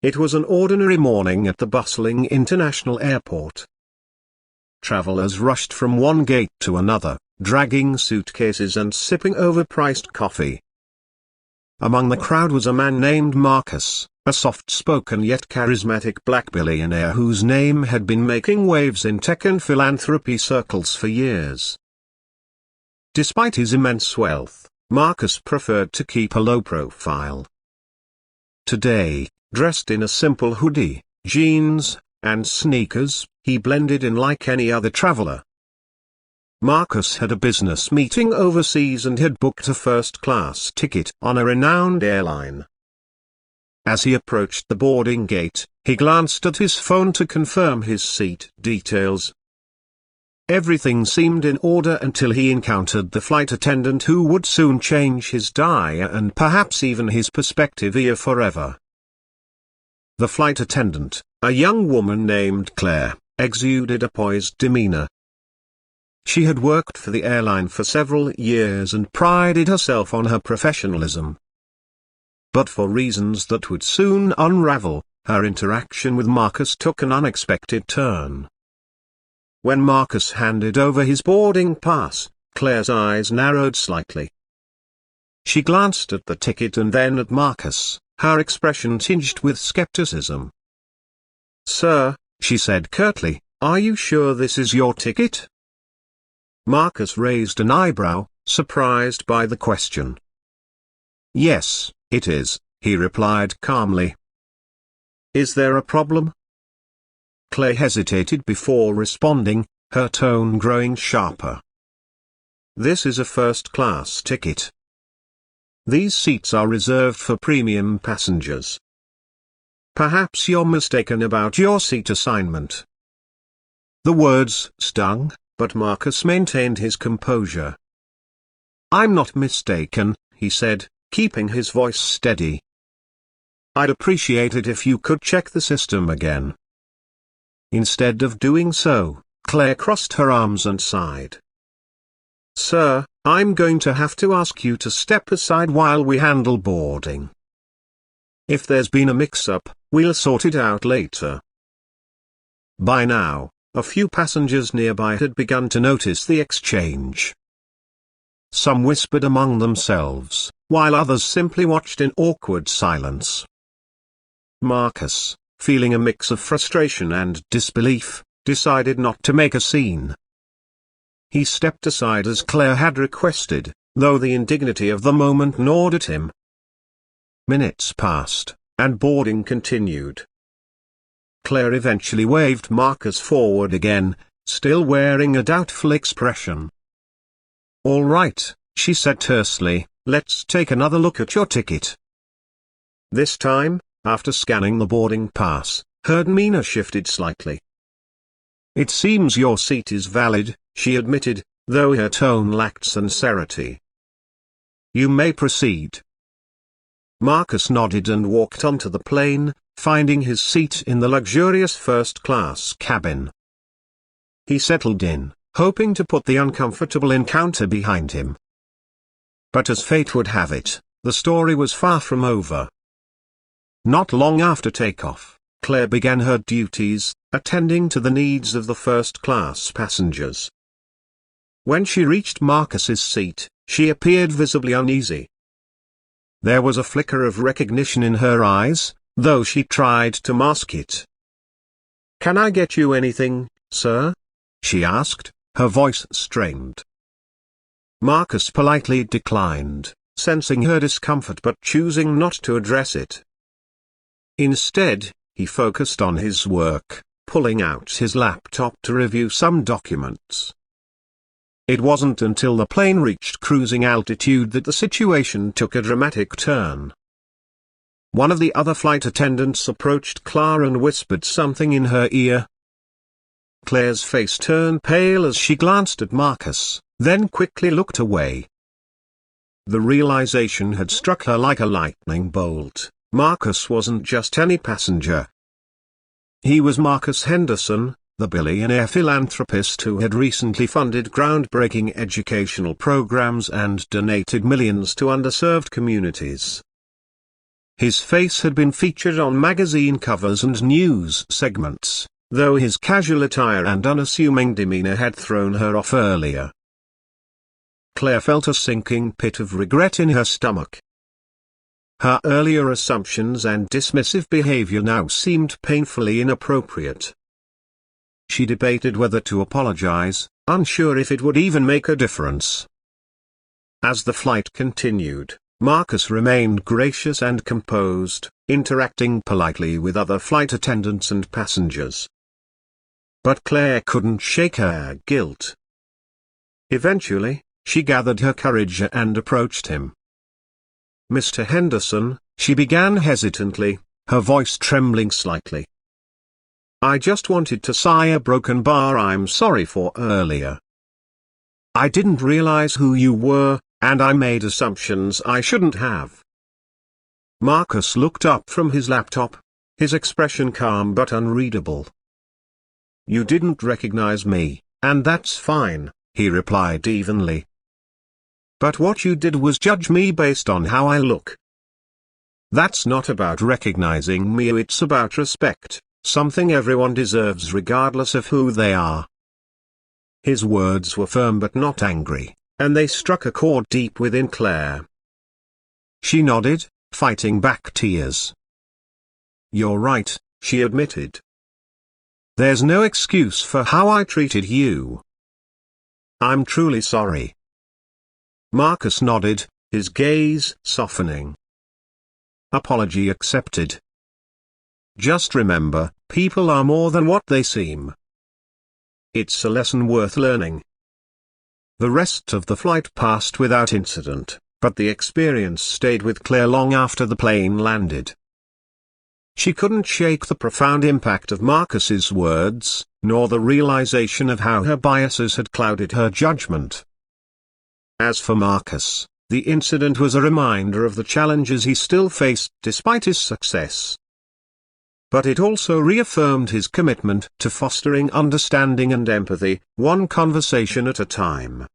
It was an ordinary morning at the bustling international airport. Travelers rushed from one gate to another, dragging suitcases and sipping overpriced coffee. Among the crowd was a man named Marcus, a soft-spoken yet charismatic black billionaire whose name had been making waves in tech and philanthropy circles for years. Despite his immense wealth, Marcus preferred to keep a low profile. Today, dressed in a simple hoodie, jeans, and sneakers, he blended in like any other traveler. Marcus had a business meeting overseas and had booked a first-class ticket on a renowned airline. As he approached the boarding gate, he glanced at his phone to confirm his seat details. Everything seemed in order until he encountered the flight attendant who would soon change his diet and perhaps even his perspective forever. The flight attendant, a young woman named Claire, exuded a poised demeanor. She had worked for the airline for several years and prided herself on her professionalism. But for reasons that would soon unravel, her interaction with Marcus took an unexpected turn. When Marcus handed over his boarding pass, Claire's eyes narrowed slightly. She glanced at the ticket and then at Marcus, her expression tinged with skepticism. "Sir," she said curtly, "are you sure this is your ticket?" Marcus raised an eyebrow, surprised by the question. "Yes, it is," he replied calmly. "Is there a problem?" Claire hesitated before responding, her tone growing sharper. "This is a first-class ticket. These seats are reserved for premium passengers. Perhaps you're mistaken about your seat assignment." The words stung, but Marcus maintained his composure. "I'm not mistaken," he said, keeping his voice steady. "I'd appreciate it if you could check the system again." Instead of doing so, Claire crossed her arms and sighed. "Sir, I'm going to have to ask you to step aside while we handle boarding. If there's been a mix-up, we'll sort it out later." By now, a few passengers nearby had begun to notice the exchange. Some whispered among themselves, while others simply watched in awkward silence. Marcus, feeling a mix of frustration and disbelief, decided not to make a scene. He stepped aside as Claire had requested, though the indignity of the moment gnawed at him. Minutes passed, and boarding continued. Claire eventually waved Marcus forward again, still wearing a doubtful expression. "All right," she said tersely, "let's take another look at your ticket." This time, after scanning the boarding pass, her demeanor shifted slightly. "It seems your seat is valid," she admitted, though her tone lacked sincerity. "You may proceed." Marcus nodded and walked onto the plane, finding his seat in the luxurious first-class cabin. He settled in, hoping to put the uncomfortable encounter behind him. But as fate would have it, the story was far from over. Not long after takeoff, Claire began her duties, attending to the needs of the first-class passengers. When she reached Marcus's seat, she appeared visibly uneasy. There was a flicker of recognition in her eyes, though she tried to mask it. "Can I get you anything, sir?" she asked, her voice strained. Marcus politely declined, sensing her discomfort but choosing not to address it. Instead, he focused on his work, pulling out his laptop to review some documents. It wasn't until the plane reached cruising altitude that the situation took a dramatic turn. One of the other flight attendants approached Claire and whispered something in her ear. Claire's face turned pale as she glanced at Marcus, then quickly looked away. The realization had struck her like a lightning bolt. Marcus wasn't just any passenger. He was Marcus Henderson, the billionaire philanthropist who had recently funded groundbreaking educational programs and donated millions to underserved communities. His face had been featured on magazine covers and news segments, though his casual attire and unassuming demeanor had thrown her off earlier. Claire felt a sinking pit of regret in her stomach. Her earlier assumptions and dismissive behavior now seemed painfully inappropriate. She debated whether to apologize, unsure if it would even make a difference. As the flight continued, Marcus remained gracious and composed, interacting politely with other flight attendants and passengers. But Claire couldn't shake her guilt. Eventually, she gathered her courage and approached him. "Mr. Henderson," she began hesitantly, her voice trembling slightly. "I just wanted to say a broken bar I'm sorry for earlier. I didn't realize who you were, and I made assumptions I shouldn't have." Marcus looked up from his laptop, his expression calm but unreadable. "You didn't recognize me, and that's fine," he replied evenly. "But what you did was judge me based on how I look. That's not about recognizing me, it's about respect, something everyone deserves regardless of who they are." His words were firm but not angry, and they struck a chord deep within Claire. She nodded, fighting back tears. "You're right," she admitted. "There's no excuse for how I treated you. I'm truly sorry." Marcus nodded, his gaze softening. "Apology accepted. Just remember, people are more than what they seem. It's a lesson worth learning." The rest of the flight passed without incident, but the experience stayed with Claire long after the plane landed. She couldn't shake the profound impact of Marcus's words, nor the realization of how her biases had clouded her judgment. As for Marcus, the incident was a reminder of the challenges he still faced despite his success. But it also reaffirmed his commitment to fostering understanding and empathy, one conversation at a time.